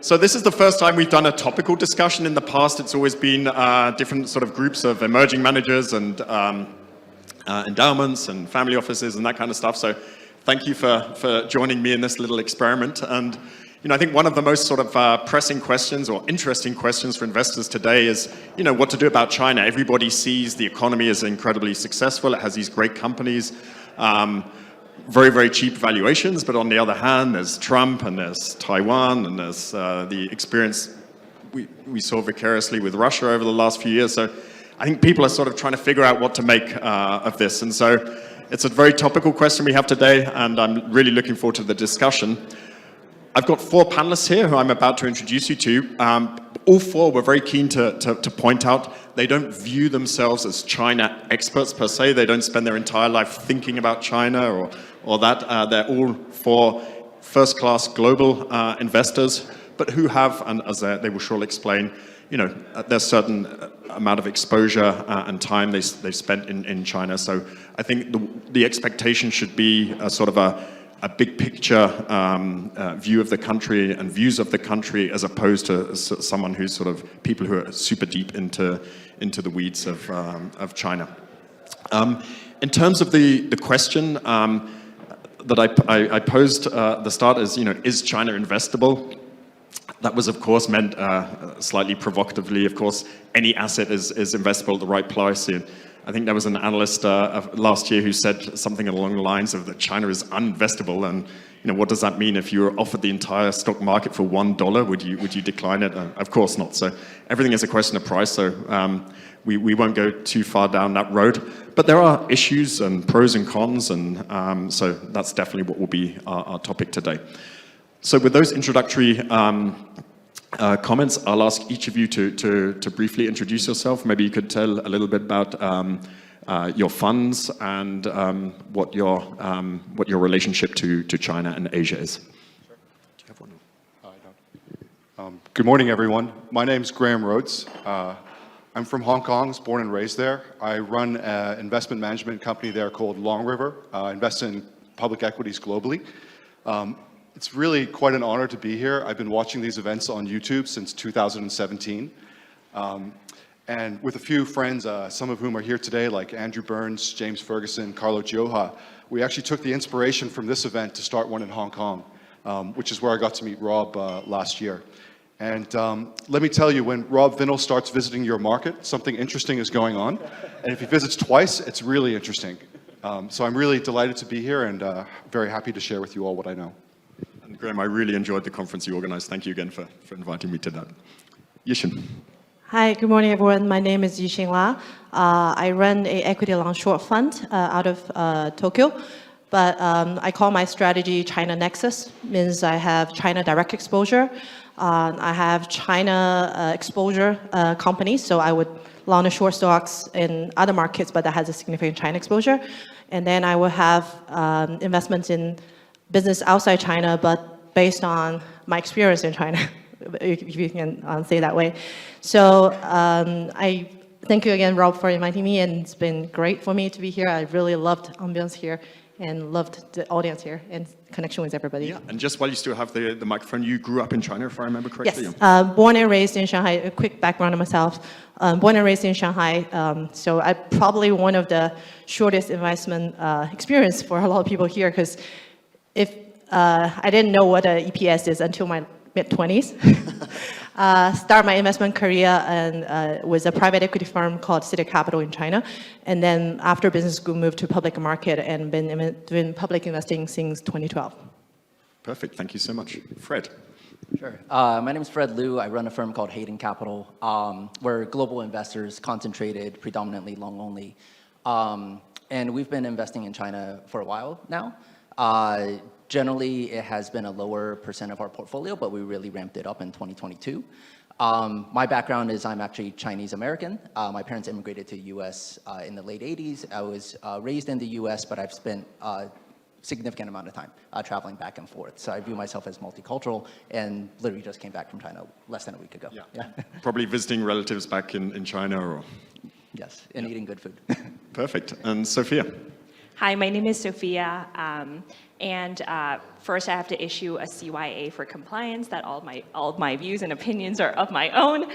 So this is the first time we've done a topical discussion. In the past, it's always been different sort of groups of emerging managers and endowments and family offices and that kind of stuff. So thank you for joining me in this little experiment. And I think one of the most sort of pressing questions or interesting questions for investors today is, what to do about China. Everybody sees the economy as incredibly successful. It has these great companies. Very, very cheap valuations, but on the other hand, there's Trump and there's Taiwan and there's the experience we saw vicariously with Russia over the last few years. So I think people are sort of trying to figure out what to make of this. And so it's a very topical question we have today, and I'm really looking forward to the discussion. I've got 4 panelists here who I'm about to introduce you to. All 4 were very keen to point out they don't view themselves as China experts per se. They don't spend their entire life thinking about China or that. They're all 4 first-class global investors, but who have, and as they will surely explain, there's certain amount of exposure and time they've spent in China. So I think the expectation should be a sort of a big picture view of the country and views of the country, as opposed to someone who's sort of people who are super deep into the weeds of China. In terms of the question that I posed at the start is China investable? That was, of course, meant slightly provocatively. Of course, any asset is investable at the right price. I think there was an analyst last year who said something along the lines of that China is uninvestable, and what does that mean? If you were offered the entire stock market for $1, would you decline it? Of course not. So everything is a question of price. So we won't go too far down that road. But there are issues and pros and cons, and so that's definitely what will be our topic today. So with those introductory comments, I'll ask each of you to briefly introduce yourself. Maybe you could tell a little bit about your funds and what your relationship to China and Asia is. Sure. Do you have one? I don't. Good morning, everyone. My name's Graham Rhodes. I'm from Hong Kong. I was born and raised there. I run an investment management company there called Long River. I invest in public equities globally. It's really quite an honor to be here. I've been watching these events on YouTube since 2017. And with a few friends, some of whom are here today, like Andrew Burns, James Ferguson, Carlo Gioja, we actually took the inspiration from this event to start one in Hong Kong, which is where I got to meet Rob last year. And let me tell you, when Rob Vinnell starts visiting your market, something interesting is going on. And if he visits twice, it's really interesting. So I'm really delighted to be here and very happy to share with you all what I know. And Graham, I really enjoyed the conference you organized. Thank you again for inviting me to that. Yixin. Hi, good morning, everyone. My name is Yixin La. I run a equity long short fund out of Tokyo. But I call my strategy China Nexus. Means I have China direct exposure. I have China exposure companies, so I would long and short stocks in other markets, but that has a significant China exposure. And then I will have investments in business outside China, but based on my experience in China, if you can say that way. So I thank you again, Rob, for inviting me, and it's been great for me to be here. I really loved ambience here and loved the audience here and connection with everybody. Yeah, and just while you still have the microphone, you grew up in China, if I remember correctly? Yes, born and raised in Shanghai. A quick background on myself. Born and raised in Shanghai, so I probably one of the shortest investment experience for a lot of people here, because if I didn't know what an EPS is until my mid-20s. Start my investment career and with a private equity firm called City Capital in China. And then after business school, moved to public market and been doing public investing since 2012. Perfect. Thank you so much. Fred. Sure. My name is Fred Liu. I run a firm called Hayden Capital. We're global investors concentrated predominantly long only. And we've been investing in China for a while now. Generally, it has been a lower % of our portfolio, but we really ramped it up in 2022. My background is I'm actually Chinese American. My parents immigrated to the US in the late 80s. I was raised in the US, but I've spent a significant amount of time traveling back and forth. So I view myself as multicultural and literally just came back from China less than a week ago. Yeah. Probably visiting relatives back in China or? Yes, and eating good food. Perfect. And Sofia? Hi, my name is Sofia. And first, I have to issue a CYA for compliance that all of my views and opinions are of my own.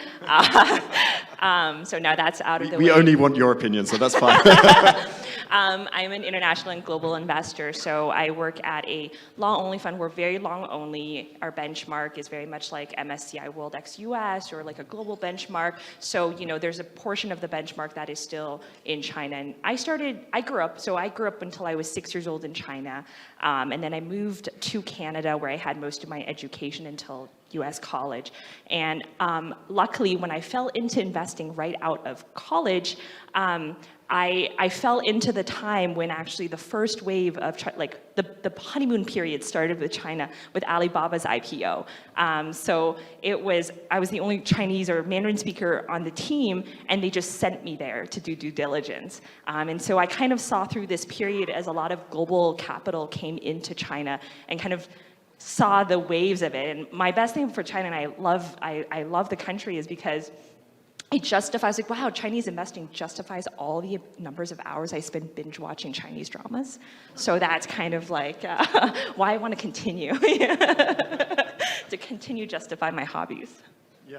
So now that's out of the way. We only want your opinion, so that's fine. I'm an international and global investor, so I work at a long-only fund. We're very long-only. Our benchmark is very much like MSCI World ex-US or like a global benchmark. So, there's a portion of the benchmark that is still in China. And I grew up until I was 6 years old in China. And then I moved to Canada where I had most of my education until US college. And luckily, when I fell into investing right out of college, I fell into the time when actually the first wave of, the honeymoon period started with China, with Alibaba's IPO. So I was the only Chinese or Mandarin speaker on the team, and they just sent me there to do due diligence. And so I kind of saw through this period as a lot of global capital came into China and kind of saw the waves of it. And my best thing for China, and I love the country, is because it justifies, like, wow, Chinese investing justifies all the numbers of hours I spend binge watching Chinese dramas. So that's kind of like why I want to continue, to continue justify my hobbies. Yeah.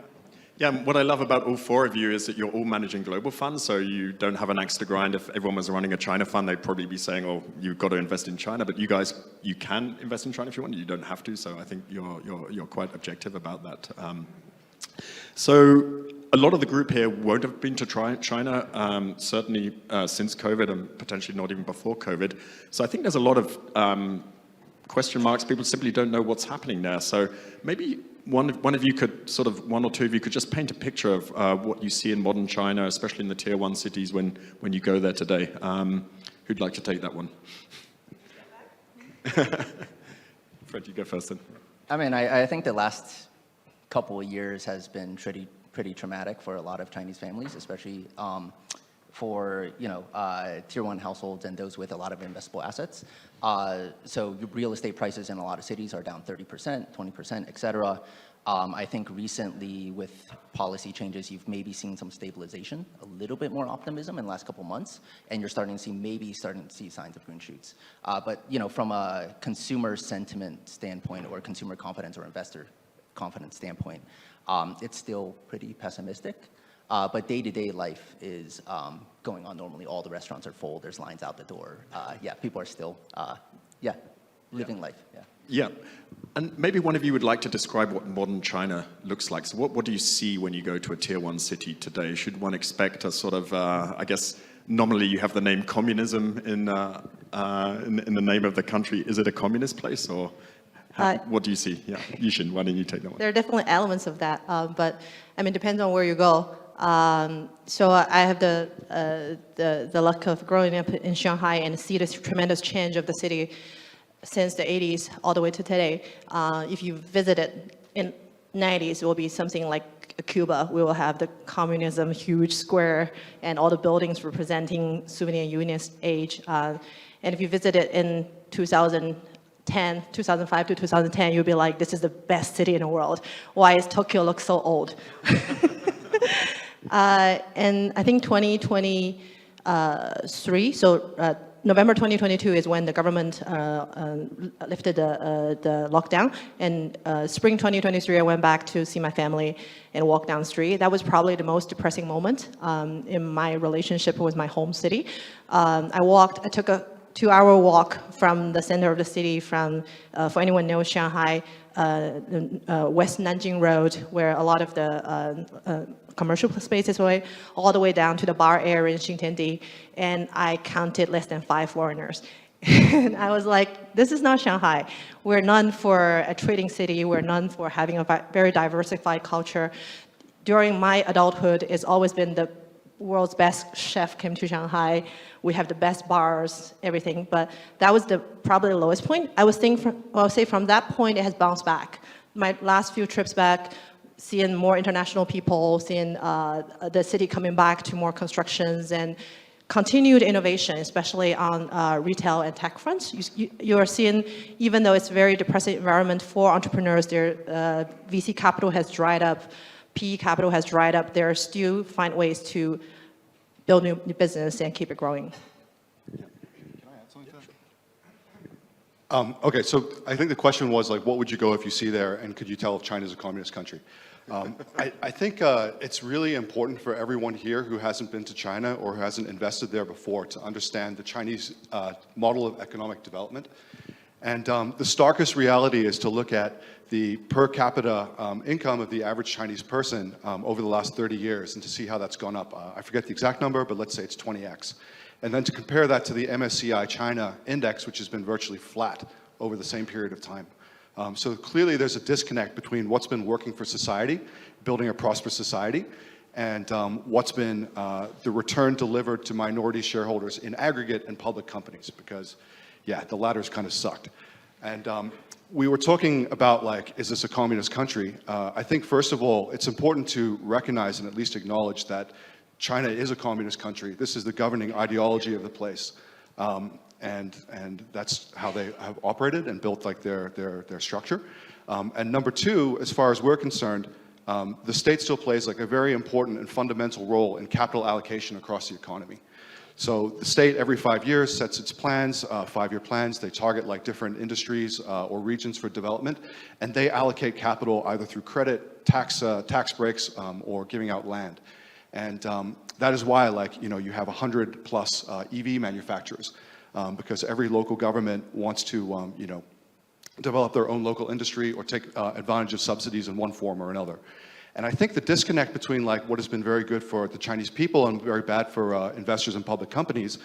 Yeah, what I love about all four of you is that you're all managing global funds, so you don't have an axe to grind. If everyone was running a China fund, they'd probably be saying, oh, you've got to invest in China, but you guys, you can invest in China if you want, you don't have to, so I think you're quite objective about that. So a lot of the group here won't have been to China, certainly since COVID and potentially not even before COVID. So I think there's a lot of question marks. People simply don't know what's happening there. So maybe one of you could one or two of you could just paint a picture of what you see in modern China, especially in the tier 1 cities when you go there today. Who'd like to take that one? Fred, you go first then. I mean, I think the last couple of years has been pretty traumatic for a lot of Chinese families, especially for tier 1 households and those with a lot of investable assets. So real estate prices in a lot of cities are down 30%, 20%, et cetera. I think recently with policy changes, you've maybe seen some stabilization, a little bit more optimism in the last couple months, and you're starting to see signs of green shoots. But from a consumer sentiment standpoint or consumer confidence or investor confidence standpoint, it's still pretty pessimistic. But day-to-day life is going on normally. All the restaurants are full. There's lines out the door. Yeah, people are still, living life. Yeah. Yeah, and maybe one of you would like to describe what modern China looks like. So what do you see when you go to a tier 1 city today? Should one expect a sort of, I guess, nominally you have the name communism in the name of the country. Is it a communist place, or what do you see? Yeah, Yixin, why don't you take that one? There are definitely elements of that, but I mean, depends on where you go. So I have the luck of growing up in Shanghai and see this tremendous change of the city since the 80s all the way to today. If you visit it in 90s, it will be something like Cuba. We will have the communism huge square and all the buildings representing Soviet Union's age. And if you visit it in 2005 to 2010, you'll be like, this is the best city in the world. Why does Tokyo look so old? And I think 2023, so November 2022 is when the government lifted the lockdown. And spring 2023, I went back to see my family and walk down the street. That was probably the most depressing moment in my relationship with my home city. I took a 2-hour walk from the center of the city from, for anyone knows Shanghai, West Nanjing Road, where a lot of the commercial spaces were, all the way down to the bar area in Xintiandi, and I counted less than 5 foreigners. And I was like, this is not Shanghai. We're known for a trading city. We're known for having a very diversified culture. During my adulthood, it's always been the world's best chef came to Shanghai. We have the best bars, everything. But that was probably the lowest point. I would say from that point, it has bounced back. My last few trips back, seeing more international people, seeing the city coming back to more constructions and continued innovation, especially on retail and tech fronts. You are seeing, even though it's a very depressing environment for entrepreneurs, their VC capital has dried up, PE capital has dried up. They still find ways to build new business and keep it growing. Can I add something to Okay, so I think the question was like, what would you go if you see there, and could you tell if China's a communist country? I think it's really important for everyone here who hasn't been to China or who hasn't invested there before to understand the Chinese model of economic development. And the starkest reality is to look at the per capita income of the average Chinese person over the last 30 years and to see how that's gone up. I forget the exact number, but let's say it's 20x. And then to compare that to the MSCI China index, which has been virtually flat over the same period of time. So clearly there's a disconnect between what's been working for society, building a prosperous society, and what's been the return delivered to minority shareholders in aggregate in public companies, because yeah, the latter's kind of sucked. And we were talking about like, is this a communist country? I think first of all, it's important to recognize and at least acknowledge that China is a communist country. This is the governing ideology of the place. And that's how they have operated and built like their structure. And number two, as far as we're concerned, the state still plays like a very important and fundamental role in capital allocation across the economy. So the state every 5 years sets its plans, 5-year plans. They target like different industries or regions for development, and they allocate capital either through credit, tax breaks, or giving out land. And that is why, like, you know, you have 100 plus EV manufacturers, because every local government wants to, you know, develop their own local industry or take advantage of subsidies in one form or another. And I think the disconnect between like what has been very good for the Chinese people and very bad for investors in public companies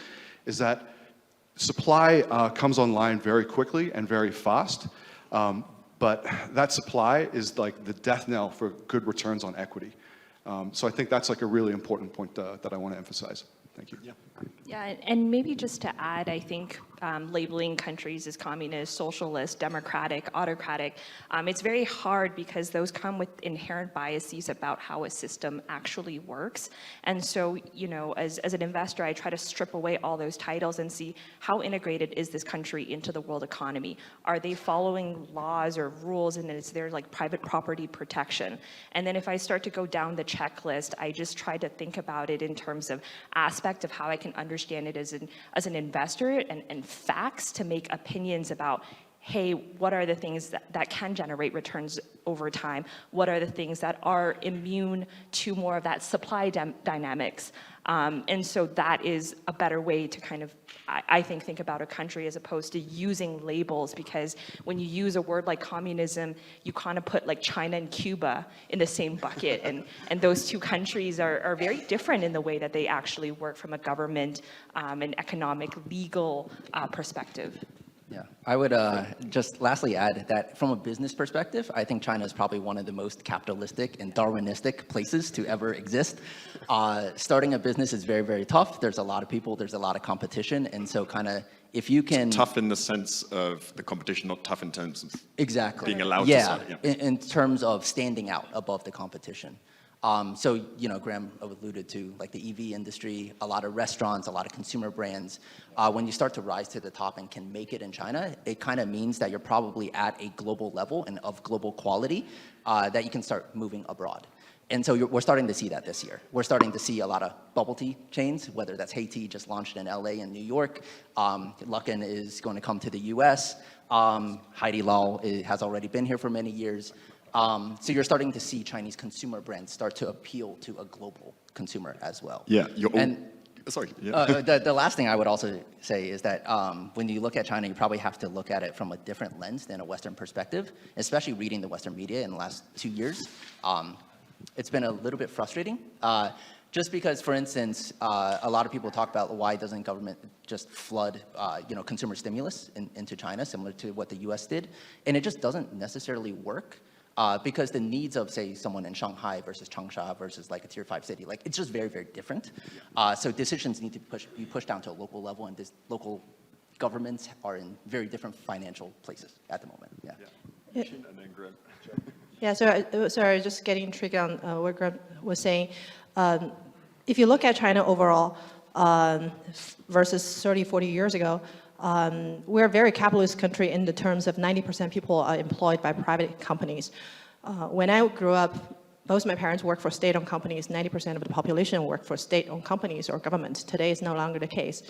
is that supply comes online very quickly and very fast, but that supply is like the death knell for good returns on equity. So I think that's like a really important point that I want to emphasize. Thank you. Yeah, and maybe just to add, I think labeling countries as communist, socialist, democratic, autocratic, it's very hard because those come with inherent biases about how a system actually works. And so, you know, as an investor, I try to strip away all those titles and see how integrated is this country into the world economy? Are they following laws or rules, and is there like private property protection? And then if I start to go down the checklist, I just try to think about it in terms of aspect of how I can understand it as an investor and facts to make opinions about, hey, what are the things that can generate returns over time? What are the things that are immune to more of that supply dynamics? And so that is a better way to kind of, I think about a country as opposed to using labels, because when you use a word like communism, you kind of put like China and Cuba in the same bucket. And those two countries are very different in the way that they actually work from a government and economic, legal perspective. Yeah, I would just lastly add that from a business perspective, I think China is probably one of the most capitalistic and Darwinistic places to ever exist. Starting a business is very, very tough. There's a lot of people, there's a lot of competition. And so kind of if you can... It's tough in the sense of the competition, not tough in terms of exactly being allowed to start. Yeah, in terms of standing out above the competition. So, you know, Graham alluded to like the EV industry, a lot of restaurants, a lot of consumer brands. When you start to rise to the top and can make it in China, it kind of means that you're probably at a global level and of global quality that you can start moving abroad. And so we're starting to see that this year. We're starting to see a lot of bubble tea chains, whether that's Haiti, just launched in LA and New York. Luckin is going to come to the US. Heidi Lau has already been here for many years. So you're starting to see Chinese consumer brands start to appeal to a global consumer as well. Yeah. Sorry. Yeah. The last thing I would also say is that when you look at China, you probably have to look at it from a different lens than a Western perspective, especially reading the Western media in the last 2 years. It's been a little bit frustrating. Just because, for instance, a lot of people talk about why doesn't government just flood, consumer stimulus into China, similar to what the U.S. did, and it just doesn't necessarily work. Because the needs of, say, someone in Shanghai versus Changsha versus like a tier 5 city, like it's just very, very different. So decisions need to be pushed down to a local level, and local governments are in very different financial places at the moment. Yeah. Yeah, so sorry, just getting triggered on what Graham was saying. If you look at China overall versus 30, 40 years ago, we're a very capitalist country in the terms of 90% people are employed by private companies. When I grew up, both my parents worked for state-owned companies. 90% of the population worked for state-owned companies or governments. Today is no longer the case.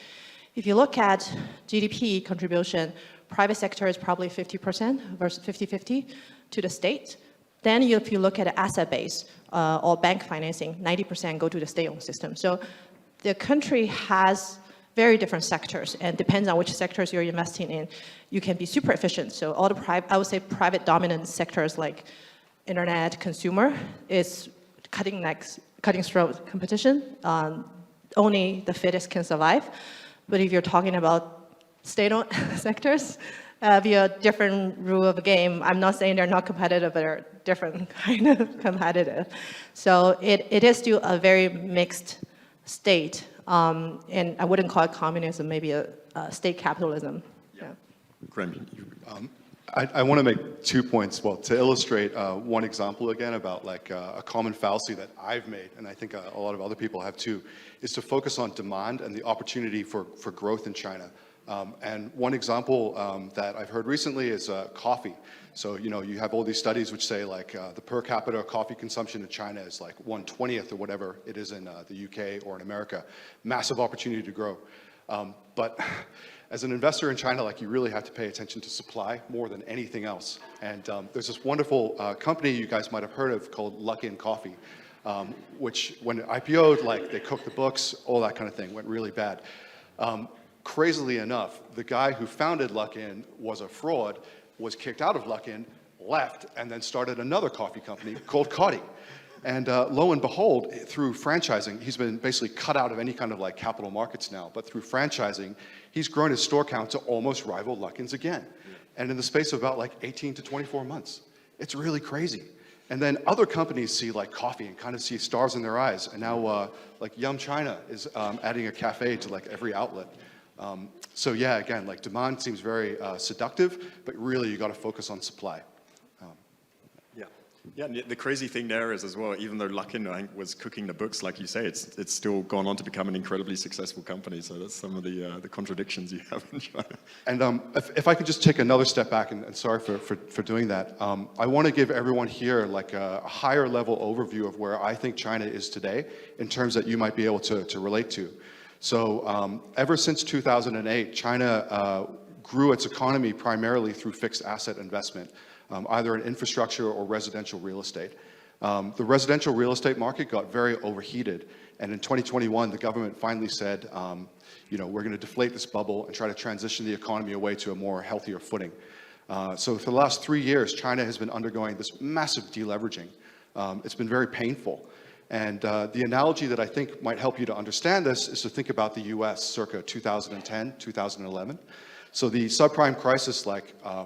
If you look at GDP contribution, private sector is probably 50% versus 50-50 to the state. Then if you look at the asset base or bank financing, 90% go to the state-owned system. So the country has very different sectors, and depends on which sectors you're investing in, you can be super efficient. So all the I would say private dominant sectors like internet, consumer is cutting-throat competition. Only the fittest can survive. But if you're talking about state-owned sectors, via different rule of the game, I'm not saying they're not competitive, but they're different kind of competitive. So it is still a very mixed state. And I wouldn't call it communism, maybe a state capitalism. Yeah. Graham, I want to make 2 points. Well, to illustrate one example again about like a common fallacy that I've made, and I think a lot of other people have too, is to focus on demand and the opportunity for growth in China. And one example that I've heard recently is coffee. So, you know, you have all these studies which say like the per capita coffee consumption in China is like 1/20th or whatever it is in the UK or in America. Massive opportunity to grow. But as an investor in China, like you really have to pay attention to supply more than anything else. And there's this wonderful company you guys might have heard of called Luckin Coffee, which when it IPO'd, like they cooked the books, all that kind of thing, went really bad. Crazily enough, the guy who founded Luckin was a fraud, was kicked out of Luckin, left, and then started another coffee company called Coty. And lo and behold, through franchising, he's been basically cut out of any kind of like capital markets now, but through franchising, he's grown his store count to almost rival Luckin's again. And in the space of about like 18 to 24 months. It's really crazy. And then other companies see like coffee and kind of see stars in their eyes. And now like Yum China is adding a cafe to like every outlet. So yeah, again, like demand seems very seductive, but really you got to focus on supply. Yeah, and the crazy thing there is as well, even though Luckin, I think, was cooking the books, like you say, it's still gone on to become an incredibly successful company. So that's some of the contradictions you have in China. And if I could just take another step back, and sorry for doing that, I want to give everyone here like a higher level overview of where I think China is today in terms that you might be able to relate to. So ever since 2008, China grew its economy primarily through fixed asset investment. Either in infrastructure or residential real estate. The residential real estate market got very overheated, and in 2021, the government finally said, you know, we're going to deflate this bubble and try to transition the economy away to a more healthier footing. So for the last 3 years, China has been undergoing this massive deleveraging. It's been very painful. And the analogy that I think might help you to understand this is to think about the US circa 2010, 2011. So the subprime crisis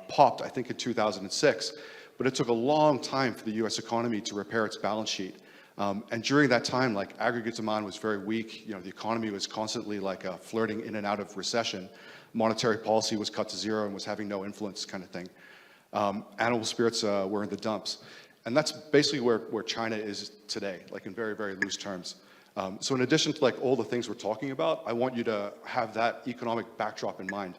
popped, I think, in 2006, but it took a long time for the US economy to repair its balance sheet. And during that time, like aggregate demand was very weak. You know, the economy was constantly like flirting in and out of recession. Monetary policy was cut to zero and was having no influence kind of thing. Animal spirits were in the dumps. And that's basically where China is today, like in very, very loose terms. So in addition to like all the things we're talking about, I want you to have that economic backdrop in mind.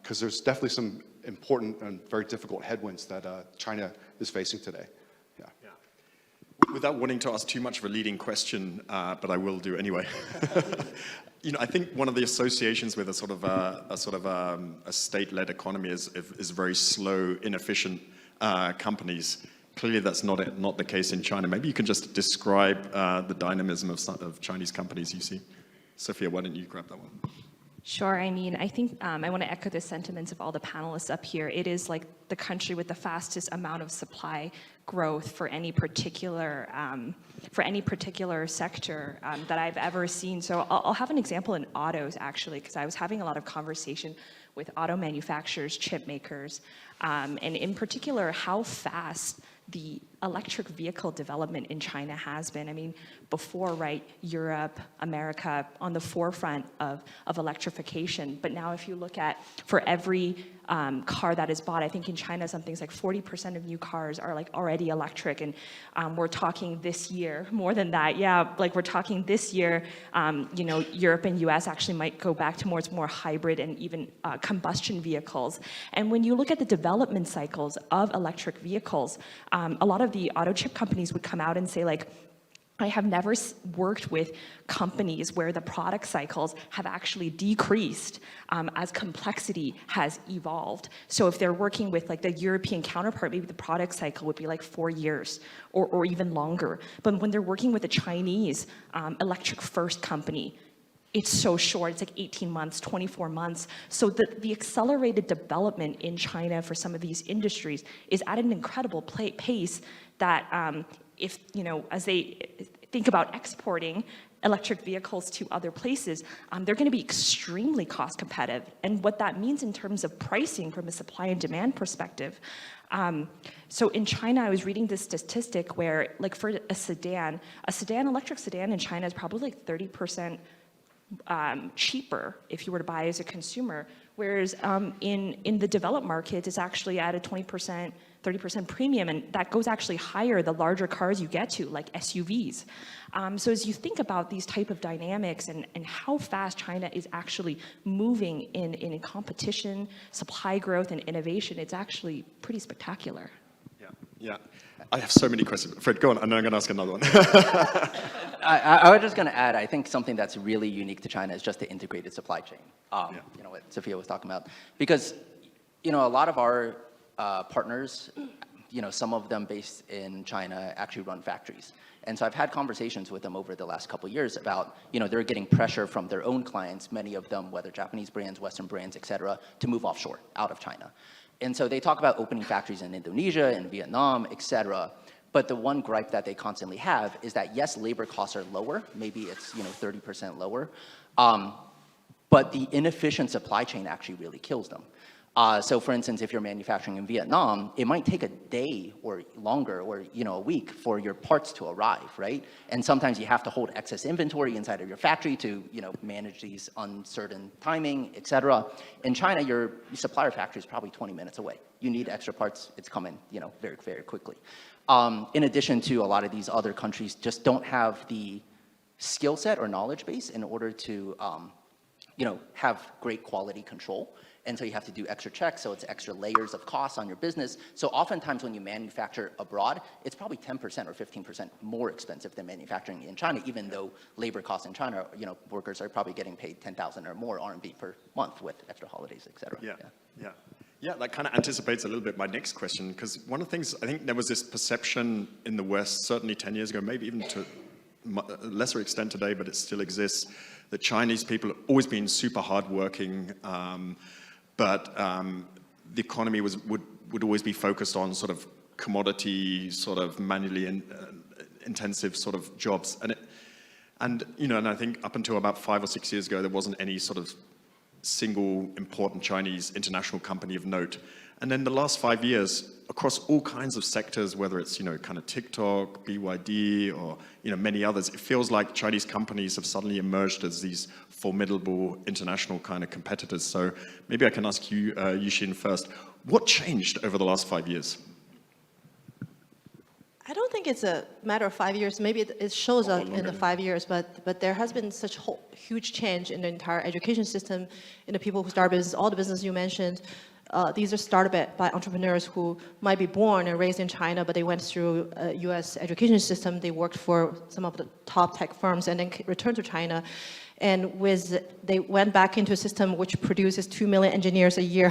Because there's definitely some important and very difficult headwinds that China is facing today. Yeah. Without wanting to ask too much of a leading question, but I will do anyway. You know, I think one of the associations with a state-led economy is very slow, inefficient companies. Clearly, that's not the case in China. Maybe you can just describe the dynamism of Chinese companies you see. Sophia, why don't you grab that one? Sure. I mean, I think I want to echo the sentiments of all the panelists up here. It is like the country with the fastest amount of supply growth for any particular sector that I've ever seen. So I'll have an example in autos, actually, because I was having a lot of conversation with auto manufacturers, chip makers, and in particular, how fast the electric vehicle development in China has been. I mean, before, right, Europe, America, on the forefront of electrification. But now if you look at, for every car that is bought, I think in China, something's like 40% of new cars are like already electric. And we're talking this year, more than that, yeah, like we're talking this year, you know, Europe and US actually might go back to more hybrid and even combustion vehicles. And when you look at the development cycles of electric vehicles, a lot of the auto chip companies would come out and say like, I have never worked with companies where the product cycles have actually decreased as complexity has evolved. So if they're working with like the European counterpart, maybe the product cycle would be like 4 years or even longer. But when they're working with a Chinese electric first company, it's so short, it's like 18 months, 24 months. So the accelerated development in China for some of these industries is at an incredible pace that if, you know, as they think about exporting electric vehicles to other places, they're going to be extremely cost competitive. And what that means in terms of pricing from a supply and demand perspective. So in China, I was reading this statistic where, like for a sedan, electric sedan in China is probably like 30% cheaper if you were to buy as a consumer, whereas in the developed markets, it's actually at a 20%, 30% premium, and that goes actually higher the larger cars you get to, like SUVs. So as you think about these type of dynamics and how fast China is actually moving in competition, supply growth, and innovation, it's actually pretty spectacular. Yeah. I have so many questions. Fred, go on, and then I'm going to ask another one. I was just going to add, I think something that's really unique to China is just the integrated supply chain. You know, what Sofia was talking about. Because, you know, a lot of our partners, you know, some of them based in China actually run factories. And so I've had conversations with them over the last couple of years about, you know, they're getting pressure from their own clients, many of them, whether Japanese brands, Western brands, et cetera, to move offshore, out of China. And so they talk about opening factories in Indonesia and Vietnam, et cetera. But the one gripe that they constantly have is that, yes, labor costs are lower. Maybe it's, you know, 30% lower. But the inefficient supply chain actually really kills them. So for instance, if you're manufacturing in Vietnam, it might take a day or longer or, you know, a week for your parts to arrive, right? And sometimes you have to hold excess inventory inside of your factory to, you know, manage these uncertain timing, et cetera. In China, your supplier factory is probably 20 minutes away. You need extra parts, it's coming, you know, very, very quickly. In addition to a lot of these other countries just don't have the skill set or knowledge base in order to, you know, have great quality control. And so you have to do extra checks, so it's extra layers of costs on your business. So oftentimes when you manufacture abroad, it's probably 10% or 15% more expensive than manufacturing in China, even though labor costs in China, you know, workers are probably getting paid 10,000 or more RMB per month with extra holidays, et cetera. Yeah, that kind of anticipates a little bit my next question, because one of the things, I think there was this perception in the West, certainly 10 years ago, maybe even to a lesser extent today, but it still exists, that Chinese people have always been super hardworking, but the economy would always be focused on sort of commodity, sort of manually intensive sort of jobs. And you know, and I think up until about 5 or 6 years ago, there wasn't any sort of single important Chinese international company of note. And then the last 5 years, across all kinds of sectors, whether it's, you know, kind of TikTok, BYD, or, you know, many others, it feels like Chinese companies have suddenly emerged as these formidable international kind of competitors. So maybe I can ask you, Yixin, first. What changed over the last 5 years? I don't think it's a matter of 5 years. Maybe it shows up in the 5 years, but there has been such huge change in the entire education system, in the people who start business, all the business you mentioned. These are started by entrepreneurs who might be born and raised in China, but they went through a US education system. They worked for some of the top tech firms and then returned to China. And they went back into a system which produces 2 million engineers a year,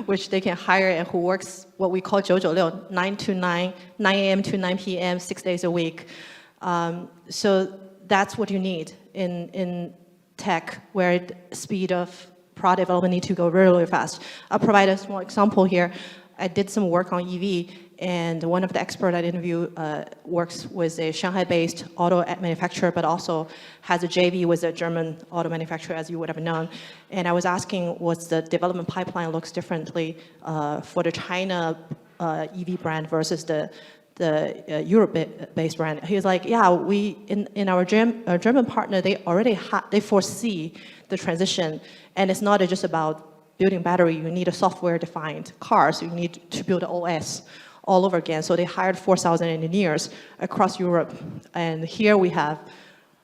which they can hire and who works what we call 996, 9 a.m. to 9 p.m., 6 days a week. So that's what you need in tech, where the speed of product development need to go really, really fast. I'll provide a small example here. I did some work on EV, and one of the experts I interviewed works with a Shanghai-based auto manufacturer, but also has a JV with a German auto manufacturer, as you would have known. And I was asking, what's the development pipeline looks differently for the China EV brand versus the Europe-based brand. He was like, yeah, we in our German partner, they already they foresee the transition, and it's not just about building battery. You need a software-defined car, so you need to build an OS all over again. So they hired 4,000 engineers across Europe, and here we have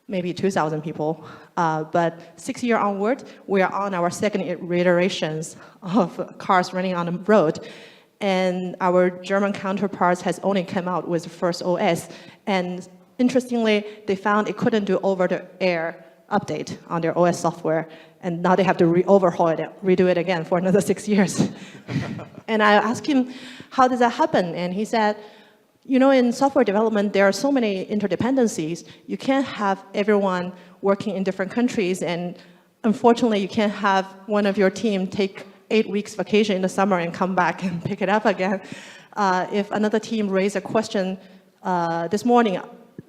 maybe 2,000 people. But 6 years onward, we are on our second iterations of cars running on the road. And our German counterparts has only come out with the first OS. And interestingly, they found it couldn't do over-the-air update on their OS software, and now they have to overhaul it, redo it again for another 6 years. And I asked him, how does that happen? And he said, you know, in software development, there are so many interdependencies. You can't have everyone working in different countries, and unfortunately, you can't have one of your team take 8 weeks vacation in the summer and come back and pick it up again. If another team raised a question this morning,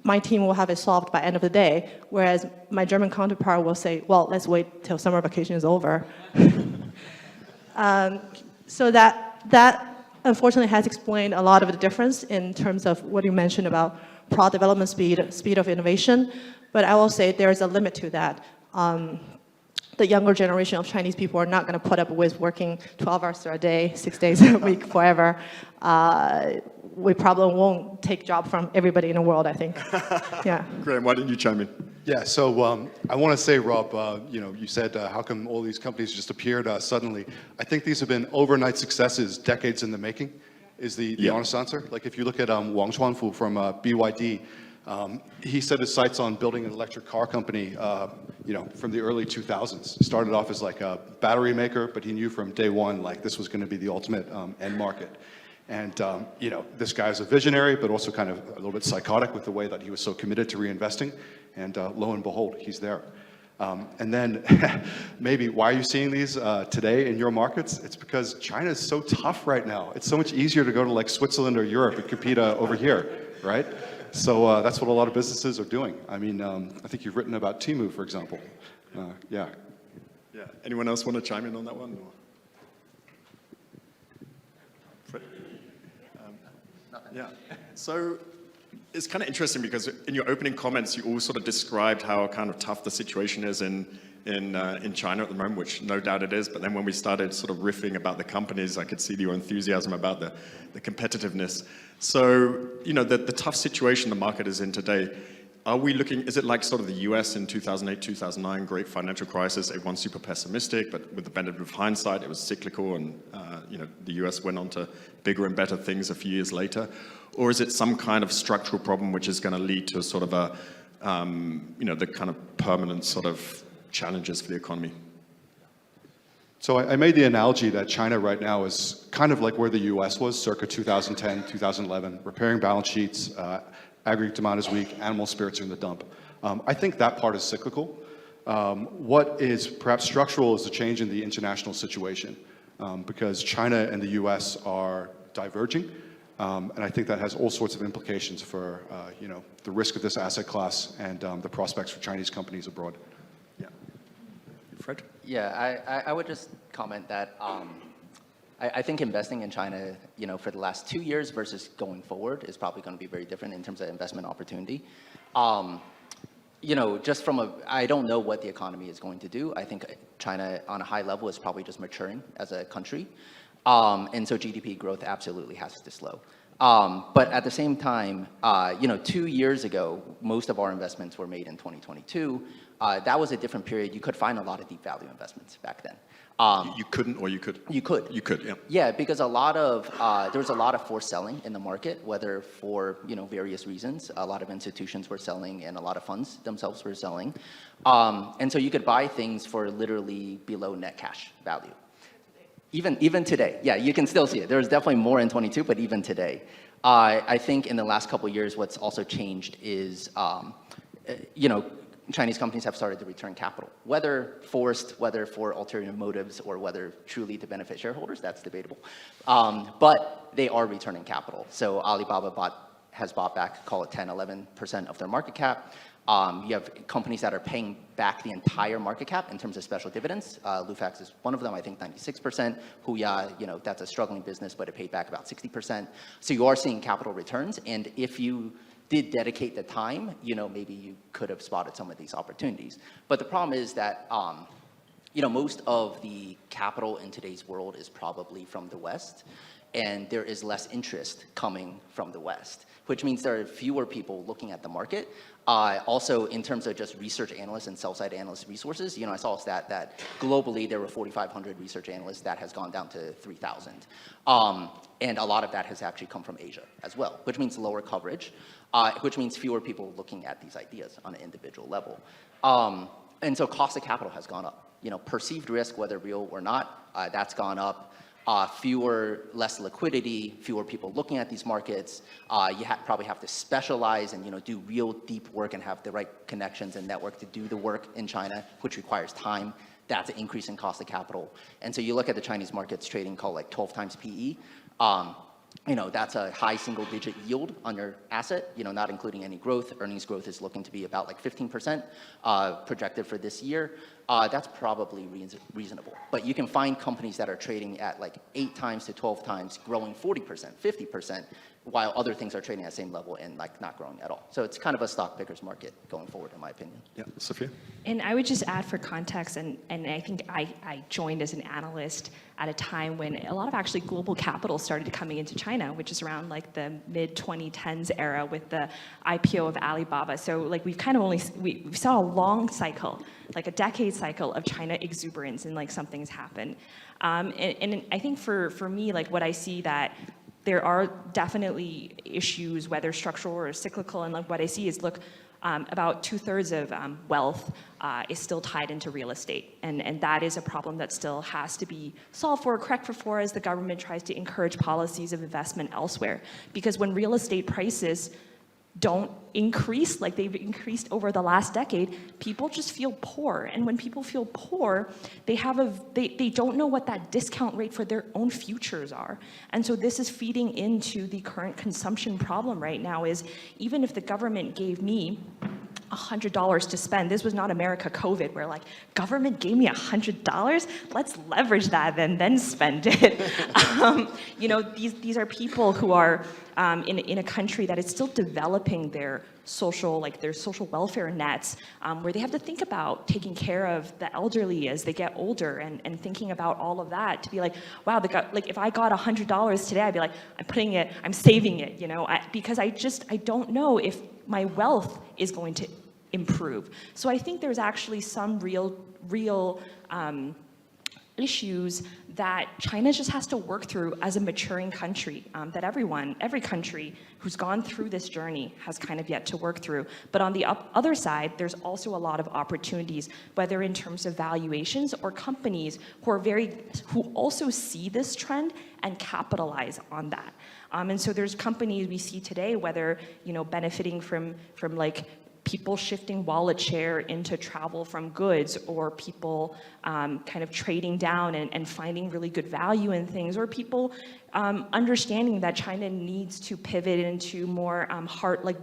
my team will have it solved by end of the day, whereas my German counterpart will say, well, let's wait till summer vacation is over. So that unfortunately has explained a lot of the difference in terms of what you mentioned about product development speed of innovation. But I will say there is a limit to that. The younger generation of Chinese people are not going to put up with working 12 hours a day, 6 days a week forever. We probably won't take job from everybody in the world, I think. Yeah. Graham, why didn't you chime in? Yeah, so I want to say, Rob, you know, you said how come all these companies just appeared suddenly. I think these have been overnight successes, decades in the making, is the honest answer. Like if you look at Wang Chuanfu from BYD, he set his sights on building an electric car company, you know, from the early 2000s. Started off as like a battery maker, but he knew from day one, like this was going to be the ultimate end market. And, you know, this guy is a visionary, but also kind of a little bit psychotic with the way that he was so committed to reinvesting. And lo and behold, he's there. And then maybe why are you seeing these today in your markets? It's because China is so tough right now. It's so much easier to go to like Switzerland or Europe and compete over here, right? So that's what a lot of businesses are doing. I mean, I think you've written about Temu, for example. Yeah. Yeah. Anyone else want to chime in on that one? Yeah. So it's kind of interesting because in your opening comments, you all sort of described how kind of tough the situation is in China at the moment, which no doubt it is. But then when we started sort of riffing about the companies, I could see your enthusiasm about the competitiveness. So, you know, the tough situation the market is in today, are we looking, is it like sort of the US in 2008, 2009, great financial crisis, everyone's super pessimistic, but with the benefit of hindsight, it was cyclical and, you know, the US went on to bigger and better things a few years later? Or is it some kind of structural problem which is going to lead to sort of a, you know, the kind of permanent sort of challenges for the economy? So I made the analogy that China right now is kind of like where the US was circa 2010, 2011, repairing balance sheets, aggregate demand is weak, animal spirits are in the dump. I think that part is cyclical. What is perhaps structural is the change in the international situation because China and the US are diverging. And I think that has all sorts of implications for you know, the risk of this asset class and the prospects for Chinese companies abroad. Yeah. Fred? Yeah, I would just comment that I think investing in China, you know, for the last 2 years versus going forward is probably going to be very different in terms of investment opportunity. You know, just from I don't know what the economy is going to do. I think China on a high level is probably just maturing as a country. And so GDP growth absolutely has to slow. But at the same time, you know, 2 years ago, most of our investments were made in 2022. That was a different period. You could find a lot of deep value investments back then. You couldn't, or you could? You could. You could, yeah. Yeah, because a lot of there was a lot of forced selling in the market, whether for, you know, various reasons. A lot of institutions were selling, and a lot of funds themselves were selling, and so you could buy things for literally below net cash value. Even today, yeah, you can still see it. There was definitely more in 22, but even today, I think in the last couple of years, what's also changed is, you know, Chinese companies have started to return capital, whether forced, whether for alternative motives, or whether truly to benefit shareholders, that's debatable. But they are returning capital. So Alibaba has bought back, call it 10, 11% of their market cap. You have companies that are paying back the entire market cap in terms of special dividends. Lufax is one of them, I think 96%. Huya, you know, that's a struggling business, but it paid back about 60%. So you are seeing capital returns, and if you did dedicate the time, you know, maybe you could have spotted some of these opportunities. But the problem is that, you know, most of the capital in today's world is probably from the West. and there is less interest coming from the West, which means there are fewer people looking at the market. Also, in terms of just research analysts and sell-side analyst resources, I saw a stat that globally there were 4,500 research analysts. That has gone down to 3,000. And a lot of that has actually come from Asia as well, which means lower coverage, which means fewer people looking at these ideas on an individual level. And so cost of capital has gone up. Perceived risk, whether real or not, that's gone up. Less liquidity, fewer people looking at these markets. You probably have to specialize and do real deep work and have the right connections and network to do the work in China, which requires time. That's an increase in cost of capital. And so you look at the Chinese markets trading called like 12 times PE. That's a high single-digit yield on your asset, not including any growth. Earnings growth is looking to be about like 15% projected for this year. That's probably reasonable. But you can find companies that are trading at like 8 times to 12 times, growing 40%, 50%, while other things are trading at the same level and like not growing at all. So it's kind of a stock picker's market going forward, in my opinion. Yeah, Sofia? And I would just add for context, and I think I joined as an analyst at a time when a lot of actually global capital started coming into China, which is around like the mid-2010s era with the IPO of Alibaba. So like we've kind of we saw a long cycle, like a decade cycle of China exuberance, and like something's happened. And I think for me, like what I see that there are definitely issues, whether structural or cyclical, and like what I see is, look, about 2/3 of wealth is still tied into real estate, and that is a problem that still has to be solved for, corrected for, as the government tries to encourage policies of investment elsewhere. Because when real estate prices don't increase like they've increased over the last decade, people just feel poor. And when people feel poor, they don't know what that discount rate for their own futures are. And so this is feeding into the current consumption problem right now. Is even if the government gave me $100 to spend. This was not America COVID, where like, government gave me $100, let's leverage that and then spend it. These are people who are in a country that is still developing their social welfare nets, where they have to think about taking care of the elderly as they get older, and thinking about all of that, to be like, wow, if I got $100 today, I'd be like, I'm saving it, because I don't know if my wealth is going to improve. So I think there's actually some real issues that China just has to work through as a maturing country, that every country who's gone through this journey has kind of yet to work through. But on the other side, there's also a lot of opportunities, whether in terms of valuations or companies who also see this trend and capitalize on that. And so there's companies we see today, whether benefiting from like people shifting wallet share into travel from goods, or people kind of trading down and finding really good value in things, or people understanding that China needs to pivot into more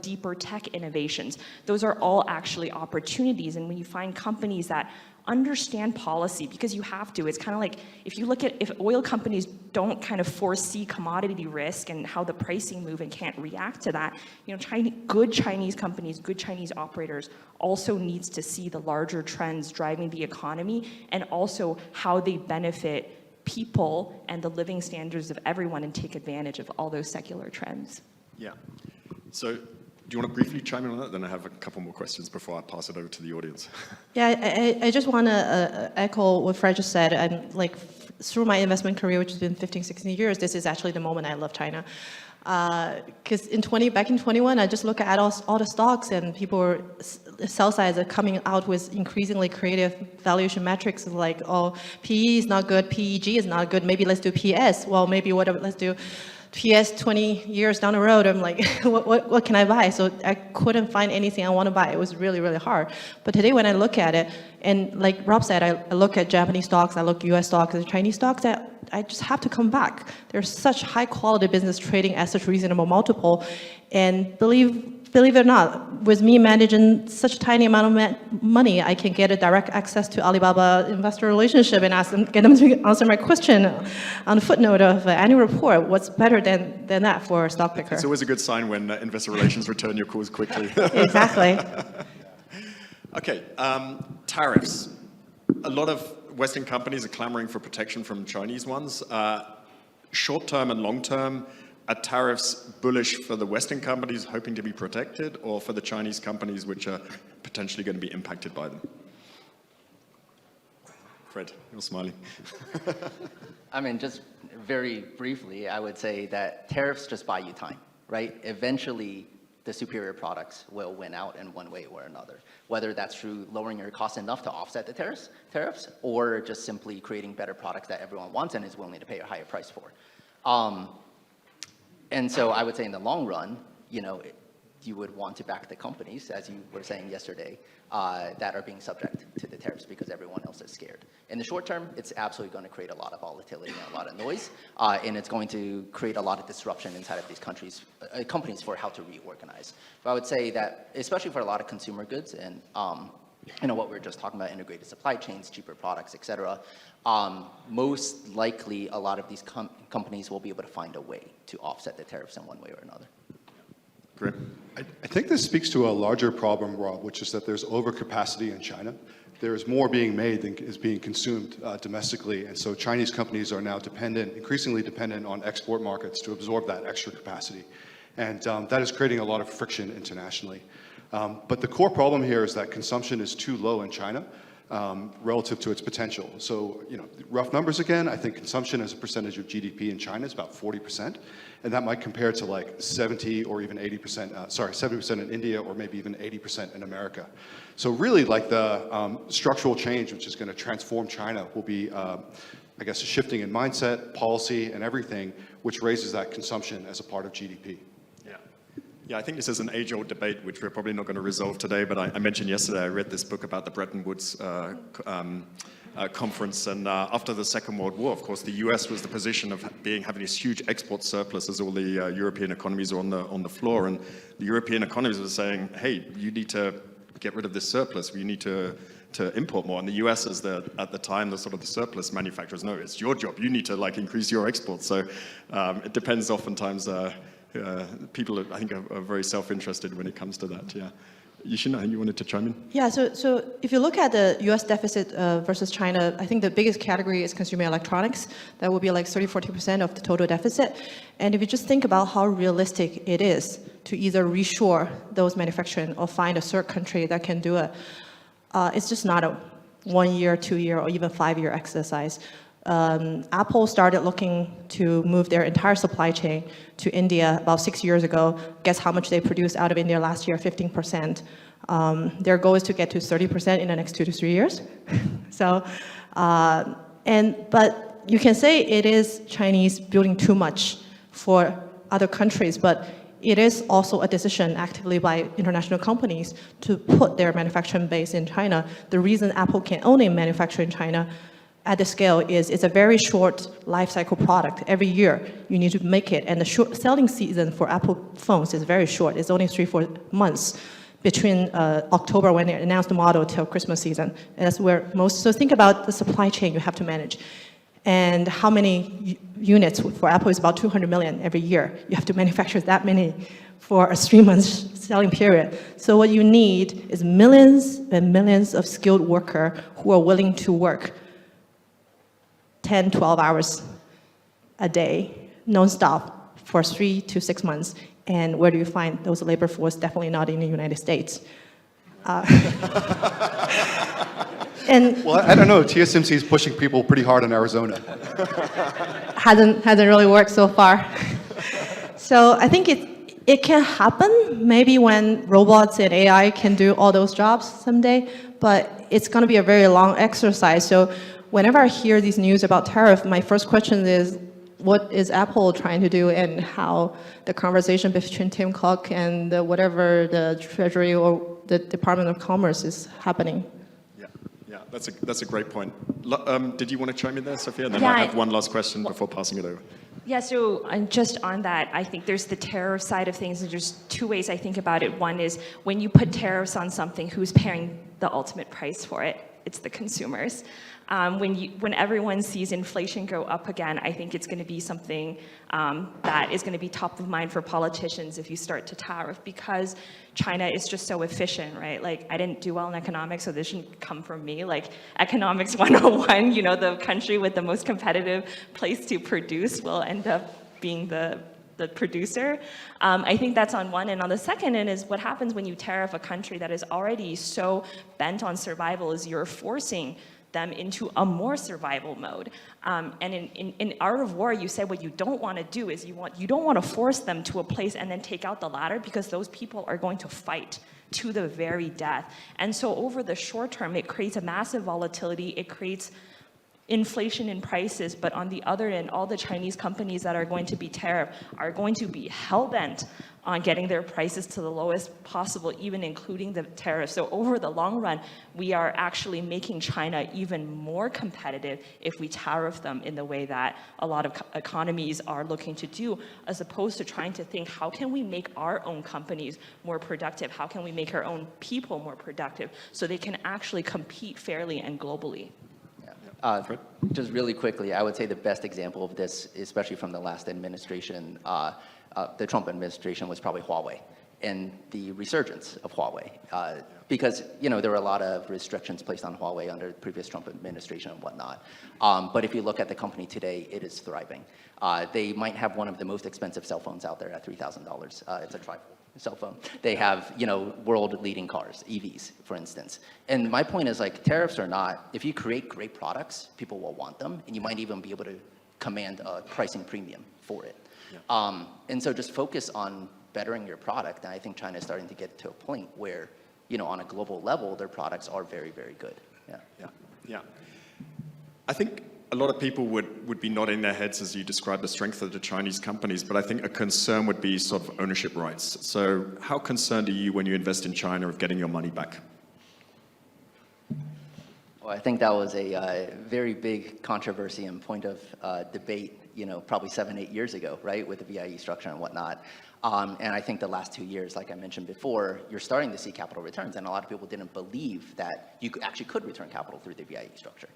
deeper tech innovations. Those are all actually opportunities. And when you find companies that understand policy, because you have to, it's kind of like if oil companies don't kind of foresee commodity risk and how the pricing move and can't react to that, good Chinese companies, good Chinese operators also needs to see the larger trends driving the economy, and also how they benefit people and the living standards of everyone, and take advantage of all those secular trends. Yeah. So do you want to briefly chime in on that? Then I have a couple more questions before I pass it over to the audience. Yeah, I just want to echo what Fred just said. I'm through my investment career, which has been 15, 16 years, this is actually the moment I love China. Because back in 21, I just look at all the stocks, and people were, sell sides are coming out with increasingly creative valuation metrics, like, oh, PE is not good, PEG is not good, maybe let's do PS. Well, maybe let's do PS 20 years down the road. I'm like, what can I buy? So I couldn't find anything I want to buy. It was really, really hard. But today when I look at it, and like Rob said, I look at Japanese stocks, I look US stocks and Chinese stocks, that I just have to come back. There's such high quality business trading at such reasonable multiple. And believe it or not, with me managing such a tiny amount of money, I can get a direct access to Alibaba investor relationship and get them to answer my question on the footnote of the annual report. What's better than that for a stock picker? It's always a good sign when investor relations return your calls quickly. Exactly. Okay, tariffs. A lot of Western companies are clamoring for protection from Chinese ones. short-term and long-term, are tariffs bullish for the Western companies hoping to be protected, or for the Chinese companies which are potentially going to be impacted by them? Fred, you're smiling. I mean, just very briefly, I would say that tariffs just buy you time, right? Eventually, the superior products will win out in one way or another, whether that's through lowering your cost enough to offset the tariffs, or just simply creating better products that everyone wants and is willing to pay a higher price for. And so I would say in the long run, you would want to back the companies, as you were saying yesterday, that are being subject to the tariffs because everyone else is scared. In the short term, it's absolutely going to create a lot of volatility and a lot of noise, and it's going to create a lot of disruption inside of these companies for how to reorganize. But I would say that, especially for a lot of consumer goods and what we were just talking about, integrated supply chains, cheaper products, et cetera, most likely a lot of these companies will be able to find a way to offset the tariffs in one way or another. Great. I think this speaks to a larger problem, Rob, which is that there's overcapacity in China. There's more being made than is being consumed domestically, and so Chinese companies are now increasingly dependent on export markets to absorb that extra capacity. And that is creating a lot of friction internationally. But the core problem here is that consumption is too low in China relative to its potential. So, rough numbers again, I think consumption as a percentage of GDP in China is about 40%, and that might compare to like 70 or even 70% in India, or maybe even 80% in America. So really, like the structural change, which is going to transform China, will be, I guess, a shifting in mindset, policy, and everything, which raises that consumption as a part of GDP. Yeah, I think this is an age-old debate, which we're probably not going to resolve today, but I mentioned yesterday I read this book about the Bretton Woods conference, and after the Second World War, of course, the US was the position of having this huge export surplus as all the European economies are on the floor, and the European economies were saying, hey, you need to get rid of this surplus, we need to import more, and the US is at the time the sort of the surplus manufacturers. No, it's your job, you need to increase your exports. So it depends oftentimes. People, I think, are very self-interested when it comes to that. Yeah, Yixin, I think you wanted to chime in. Yeah. So if you look at the U.S. deficit versus China, I think the biggest category is consumer electronics. That will be like 30-40% of the total deficit. And if you just think about how realistic it is to either reshore those manufacturing or find a third country that can do it, it's just not a 1 year, 2 year, or even 5 year exercise. Apple started looking to move their entire supply chain to India about 6 years ago. Guess how much they produced out of India last year? 15%. Their goal is to get to 30% in the next 2 to 3 years. So, but you can say it is Chinese building too much for other countries, but it is also a decision actively by international companies to put their manufacturing base in China. The reason Apple can only manufacture in China at the scale is it's a very short life cycle product. Every year you need to make it, and the selling season for Apple phones is very short. It's only 3-4 months between October when they announced the model till Christmas season, and that's where so think about the supply chain you have to manage. And how many units for Apple is about 200 million every year. You have to manufacture that many for a 3 months selling period. So what you need is millions and millions of skilled workers who are willing to work 10, 12 hours a day, non-stop, for 3 to 6 months. And where do you find those labor force? Definitely not in the United States. Well, I don't know. TSMC is pushing people pretty hard in Arizona. hasn't really worked so far. So I think it can happen maybe when robots and AI can do all those jobs someday, but it's going to be a very long exercise. So whenever I hear these news about tariff, my first question is, what is Apple trying to do, and how the conversation between Tim Cook and whatever the Treasury or the Department of Commerce is happening? Yeah, that's a great point. Did you want to chime in there, Sofia? And then Yeah, I have one last question before passing it over. Yeah, so just on that, I think there's the tariff side of things, and there's two ways I think about it. One is when you put tariffs on something, who's paying the ultimate price for it? it's the consumers. When everyone sees inflation go up again, I think it's going to be something that is going to be top of mind for politicians if you start to tariff, because China is just so efficient, right? Like, I didn't do well in economics, so this shouldn't come from me. Like, economics 101, you know, the country with the most competitive place to produce will end up being the producer. I think that's on one end. On the second end is what happens when you tariff a country that is already so bent on survival is you're forcing them into a more survival mode. And in Art of War, you said what you don't want to do is you don't want to force them to a place and then take out the ladder, because those people are going to fight to the very death. And so over the short term, it creates a massive volatility. It creates inflation in prices, but on the other end, all the Chinese companies that are going to be tariffed are going to be hell-bent on getting their prices to the lowest possible, even including the tariffs. So over the long run, we are actually making China even more competitive if we tariff them in the way that a lot of economies are looking to do, as opposed to trying to think, how can we make our own companies more productive? How can we make our own people more productive so they can actually compete fairly and globally? Just really quickly, I would say the best example of this, especially from the last administration, the Trump administration, was probably Huawei and the resurgence of Huawei. Because, you know, there were a lot of restrictions placed on Huawei under the previous Trump administration and whatnot. But if you look at the company today, it is thriving. They might have one of the most expensive cell phones out there at $3,000. It's a trifold cell phone. They have, you know, world-leading cars, EVs, for instance. And my point is, like, tariffs or not, if you create great products, people will want them, and you might even be able to command a pricing premium for it. Yeah. And so just focus on bettering your product, and I think China is starting to get to a point where, you know, on a global level, their products are very, very good. Yeah. I think a lot of people would be nodding their heads as you describe the strength of the Chinese companies, but I think a concern would be sort of ownership rights. So how concerned are you when you invest in China of getting your money back? Well, I think that was a very big controversy and point of debate, you know, probably 7-8 years ago, right, with the VIE structure and whatnot. And I think the last 2 years, like I mentioned before, you're starting to see capital returns, and a lot of people didn't believe that you actually could return capital through the VIE structure,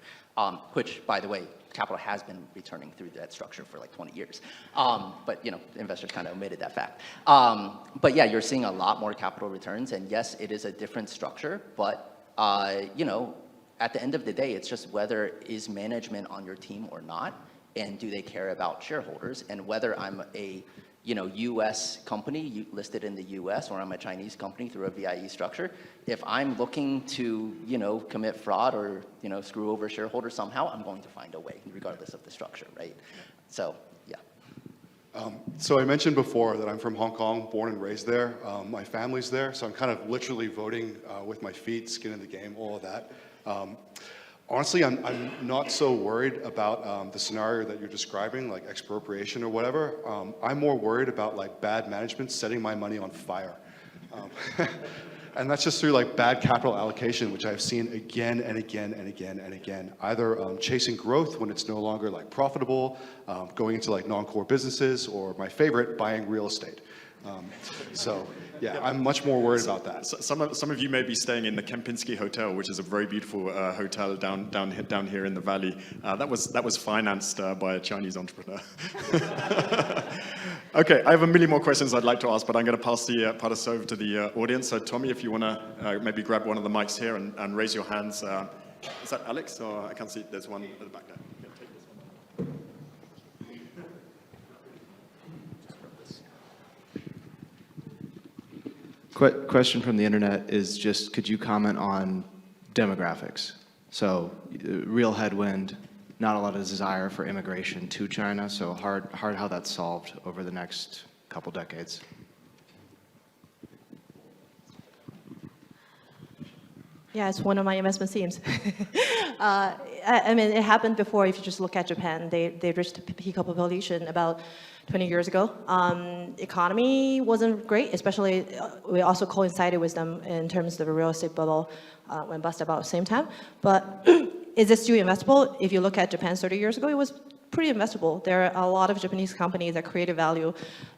which, by the way, capital has been returning through that structure for like 20 years. But, you know, investors kind of omitted that fact. But yeah, you're seeing a lot more capital returns, and yes, it is a different structure, but, you know, at the end of the day, it's just whether is management on your team or not, and do they care about shareholders, and whether I'm a, you know, U.S. company listed in the U.S. or I'm a Chinese company through a VIE structure. If I'm looking to, you know, commit fraud or, you know, screw over shareholders somehow, I'm going to find a way, regardless of the structure, right? So, yeah. So I mentioned before that I'm from Hong Kong, born and raised there. My family's there, so I'm kind of literally voting with my feet, skin in the game, all of that. Honestly, I'm not so worried about the scenario that you're describing, like expropriation or whatever. I'm more worried about like bad management setting my money on fire. And that's just through like bad capital allocation, which I've seen again and again and again and again. Either chasing growth when it's no longer like profitable, going into like non-core businesses, or my favorite, buying real estate. So yeah, I'm much more worried about that. Some of you may be staying in the Kempinski Hotel, which is a very beautiful hotel down here in the valley. That was financed by a Chinese entrepreneur. Okay, I have a million more questions I'd like to ask, but I'm going to pass us over to the audience. So Tommy, if you want to maybe grab one of the mics here and raise your hands. Is that Alex? Or I can't see. There's one at the back there. Question from the internet is just, could you comment on demographics? So real headwind, not a lot of desire for immigration to China, so hard how that's solved over the next couple decades. Yeah, it's one of my investment themes. I mean, it happened before. If you just look at Japan, they reached peak population about 20 years ago. Economy wasn't great, especially we also coincided with them in terms of the real estate bubble went bust about the same time. But is it still investable? If you look at Japan 30 years ago, it was pretty investable. There are a lot of Japanese companies that create value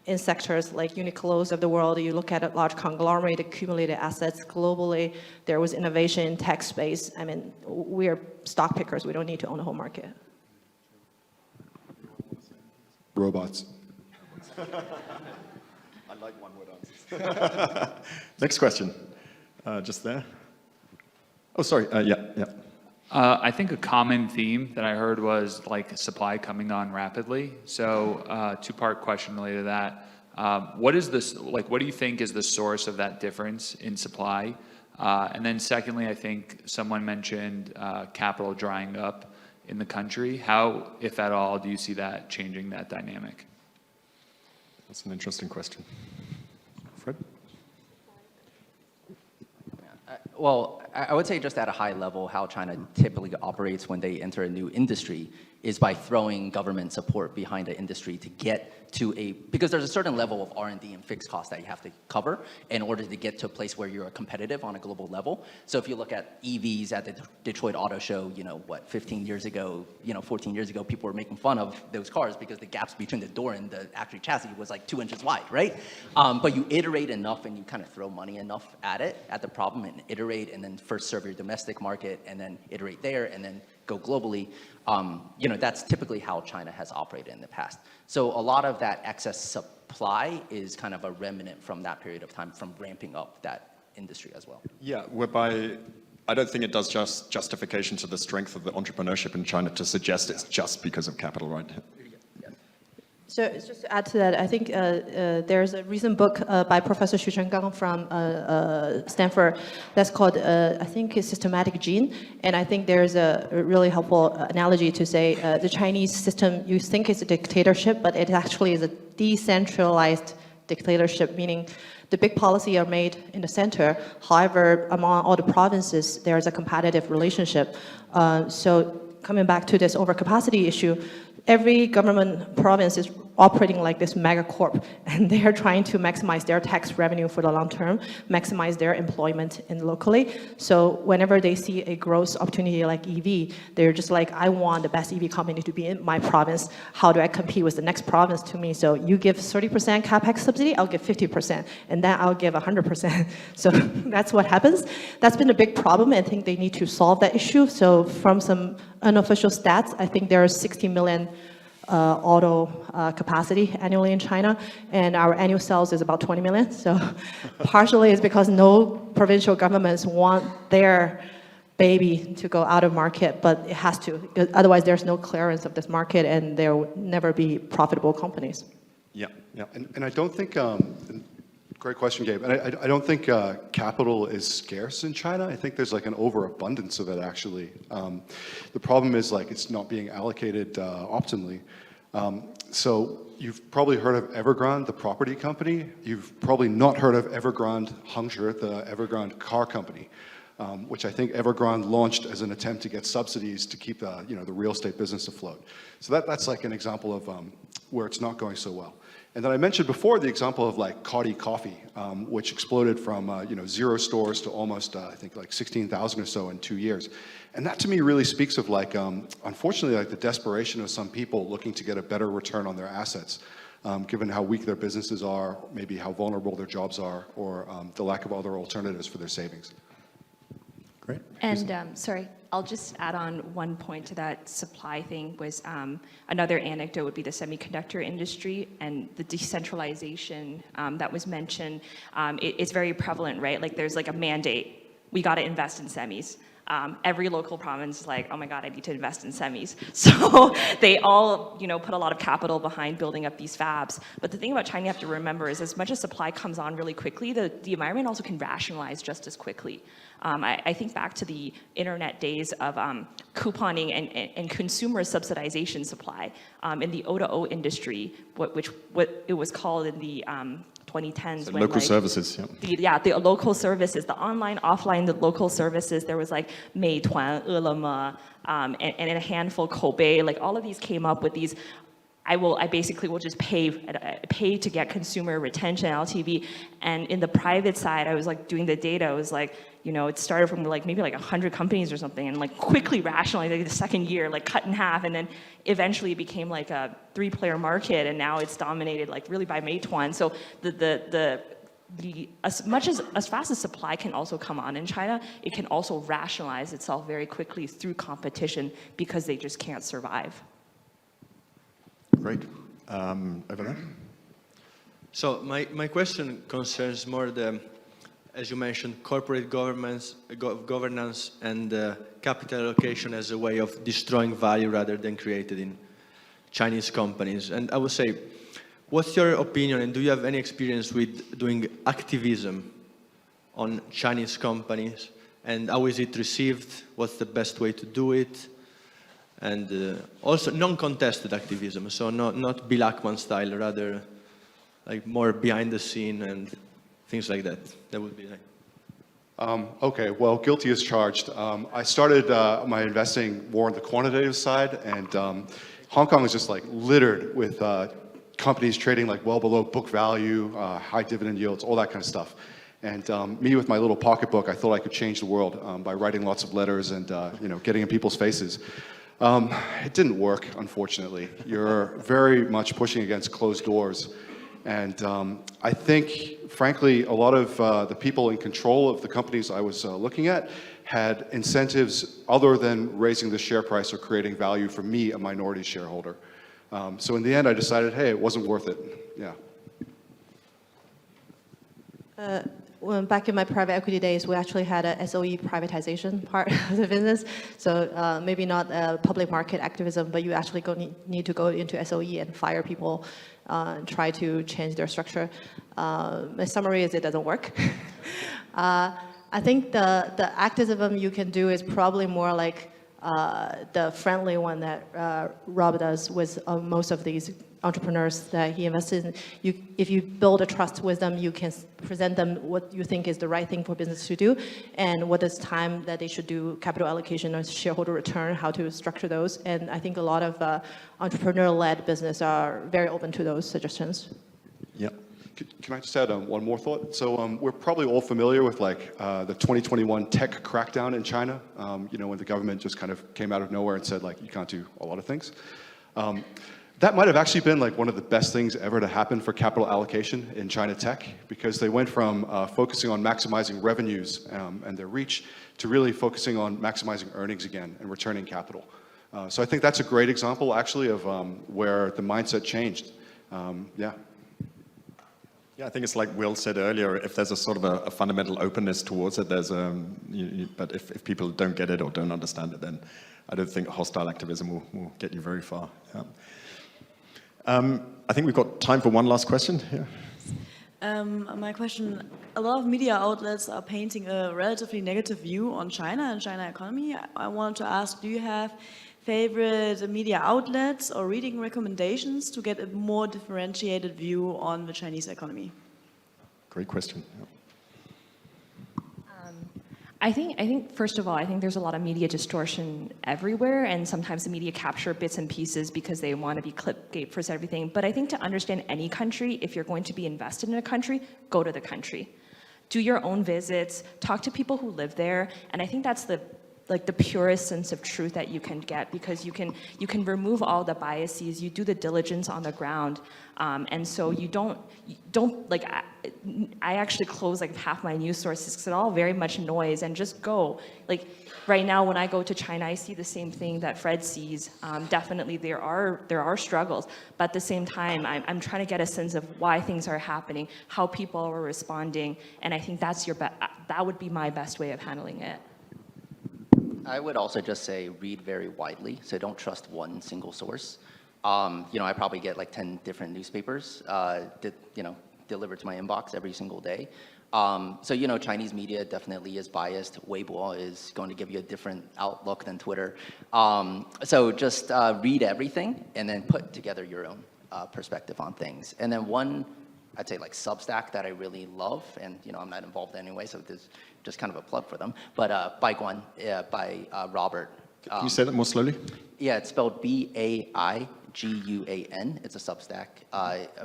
in sectors like Uniqlo's of the world. You look at a large conglomerate accumulated assets globally. There was innovation in tech space. I mean, we are stock pickers. We don't need to own the whole market. Robots. I like one-word answers. Next question. Just there. Oh, sorry. Yeah. I think a common theme that I heard was like supply coming on rapidly. So two-part question related to that. What is this, like, what do you think is the source of that difference in supply? And then secondly, I think someone mentioned capital drying up in the country. How, if at all, do you see that changing that dynamic? That's an interesting question. Fred? Well, I would say just at a high level, how China typically operates when they enter a new industry is by throwing government support behind the industry to get to because there's a certain level of R&D and fixed costs that you have to cover in order to get to a place where you're competitive on a global level. So if you look at EVs at the Detroit Auto Show, 15 years ago, 14 years ago, people were making fun of those cars because the gaps between the door and the actual chassis was like 2 inches wide, right? But you iterate enough and you kind of throw money enough at the problem and iterate and then first serve your domestic market and then iterate there and then go globally. That's typically how China has operated in the past. So a lot of that excess supply is kind of a remnant from that period of time from ramping up that industry as well. Yeah, whereby I don't think it does just justification to the strength of the entrepreneurship in China to suggest it's just because of capital, right? So just to add to that, I think there's a recent book by Professor Xu Chenggang from Stanford that's called, I think it's Systematic Gene. And I think there's a really helpful analogy to say the Chinese system, you think it's a dictatorship, but it actually is a decentralized dictatorship, meaning the big policy are made in the center. However, among all the provinces, there's a competitive relationship. So coming back to this overcapacity issue, every government province is operating like this mega corp, and they are trying to maximize their tax revenue for the long term, maximize their employment in locally. So whenever they see a growth opportunity like EV, they're just like, I want the best EV company to be in my province. How do I compete with the next province to me? So you give 30% capex subsidy, I'll give 50%, and then I'll give 100%. So that's what happens. That's been a big problem. I think they need to solve that issue. So from some unofficial stats, I think there are 60 million auto capacity annually in China, and our annual sales is about 20 million. So partially it's because no provincial governments want their baby to go out of market, but it has to, because otherwise there's no clearance of this market and there will never be profitable companies. Yeah. And I don't think, great question, Gabe. And I don't think capital is scarce in China. I think there's like an overabundance of it, actually. The problem is like it's not being allocated optimally. So you've probably heard of Evergrande, the property company. You've probably not heard of Evergrande Hangzhi, the Evergrande car company, which I think Evergrande launched as an attempt to get subsidies to keep the real estate business afloat. So that's like an example of where it's not going so well. And then I mentioned before the example of like Coty Coffee, which exploded from 0 stores to almost I think like 16,000 or so in 2 years. And that to me really speaks of like unfortunately like the desperation of some people looking to get a better return on their assets, given how weak their businesses are, maybe how vulnerable their jobs are, or the lack of other alternatives for their savings. Great. And sorry, I'll just add on one point to that supply thing was another anecdote would be the semiconductor industry and the decentralization that was mentioned. It's very prevalent, right? Like there's like a mandate. We got to invest in semis. Every local province is like, oh my God, I need to invest in semis. So they all, put a lot of capital behind building up these fabs. But the thing about China you have to remember is as much as supply comes on really quickly, the environment also can rationalize just as quickly. I think back to the internet days of couponing and consumer subsidization supply in the O2O industry, what it was called in the 2010s. So when local services, yeah. The local services, the online, offline, the local services. There was like Meituan, Ele.me, and a handful, Koubei. Like all of these came up with these. I basically will just pay to get consumer retention, LTV. And in the private side, I was like doing the data. I was like, you know, it started from like maybe like 100 companies or something, and like quickly rationalized, like the second year, like cut in half, and then eventually it became like a 3-player market, and now it's dominated like really by Meituan. So as fast as supply can also come on in China, it can also rationalize itself very quickly through competition because they just can't survive. Great. Over there. So my question concerns more the, as you mentioned, corporate governance and capital allocation as a way of destroying value rather than created in Chinese companies. And I would say, what's your opinion, and do you have any experience with doing activism on Chinese companies? And how is it received? What's the best way to do it? And also non-contested activism, so not Bill Ackman style, rather like more behind the scene and things like that. That would be like. Okay, well, guilty as charged. I started my investing more on the quantitative side, and Hong Kong is just like littered with companies trading like well below book value, high dividend yields, all that kind of stuff. And me with my little pocketbook, I thought I could change the world by writing lots of letters and getting in people's faces. It didn't work, unfortunately. You're very much pushing against closed doors. And I think, frankly, a lot of the people in control of the companies I was looking at had incentives other than raising the share price or creating value for me, a minority shareholder. So in the end, I decided, hey, it wasn't worth it. Yeah. When back in my private equity days, we actually had a SOE privatization part of the business. So maybe not public market activism, but you actually need to go into SOE and fire people and try to change their structure. My summary is it doesn't work. I think the activism you can do is probably more like the friendly one that Rob does with most of these entrepreneurs that he invests in. If you build a trust with them, you can present them what you think is the right thing for business to do, and what is time that they should do capital allocation or shareholder return, how to structure those. And I think a lot of entrepreneur-led business are very open to those suggestions. Yeah. Can I just add one more thought? So we're probably all familiar with like the 2021 tech crackdown in China, when the government just kind of came out of nowhere and said like, you can't do a lot of things. That might have actually been like one of the best things ever to happen for capital allocation in China tech, because they went from focusing on maximizing revenues and their reach to really focusing on maximizing earnings again and returning capital. So I think that's a great example actually of where the mindset changed. Yeah. Yeah, I think it's like Will said earlier, if there's a sort of a fundamental openness towards it, there's but if people don't get it or don't understand it, then I don't think hostile activism will get you very far. Yeah. I think we've got time for one last question. Yeah. My question, a lot of media outlets are painting a relatively negative view on China and China economy. I wanted to ask, do you have favorite media outlets or reading recommendations to get a more differentiated view on the Chinese economy? Great question. Yeah. I think first of all, I think there's a lot of media distortion everywhere, and sometimes the media capture bits and pieces because they want to be clickbait for everything. But I think to understand any country, if you're going to be invested in a country, go to the country. Do your own visits, talk to people who live there, and I think that's the purest sense of truth that you can get, because you can remove all the biases, you do the diligence on the ground, and so you don't like, I actually close like half my news sources because it's all very much noise, and just go. Like right now when I go to China, I see the same thing that Fred sees. Definitely there are struggles, but at the same time, I'm trying to get a sense of why things are happening, how people are responding, and I think that's that would be my best way of handling it. I would also just say read very widely, so don't trust one single source. I probably get like 10 different newspapers, delivered to my inbox every single day. So Chinese media definitely is biased. Weibo is going to give you a different outlook than Twitter. So just read everything and then put together your own perspective on things. And then one, I'd say like Substack that I really love, and I'm not involved anyway, so this is just kind of a plug for them. But Baiguan by Robert. Can you say that more slowly? Yeah, it's spelled B-A-I-G-U-A-N. Guan. It's a Substack.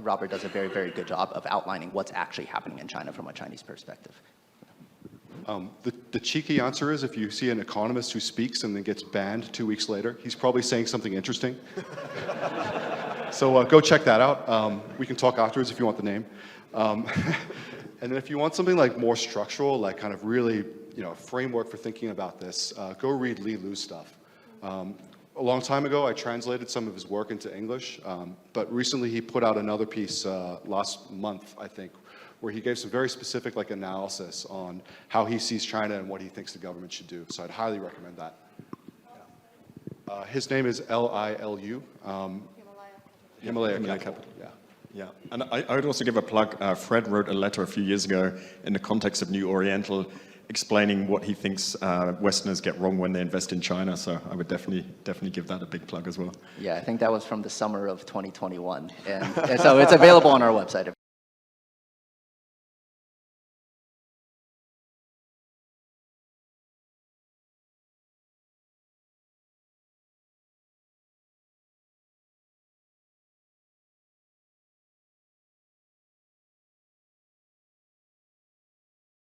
Robert does a very, very good job of outlining what's actually happening in China from a Chinese perspective. The cheeky answer is if you see an economist who speaks and then gets banned 2 weeks later, he's probably saying something interesting. So go check that out. We can talk afterwards if you want the name. And then if you want something like more structural, like kind of really, a framework for thinking about this, go read Li Lu's stuff. A long time ago, I translated some of his work into English, but recently he put out another piece last month, I think, where he gave some very specific analysis on how he sees China and what he thinks the government should do. So I'd highly recommend that. His name is Lilu. Himalaya Capital. Yeah. Yeah, and I would also give a plug. Fred wrote a letter a few years ago in the context of New Oriental explaining what he thinks Westerners get wrong when they invest in China. So I would definitely give that a big plug as well. Yeah, I think that was from the summer of 2021. And so it's available on our website if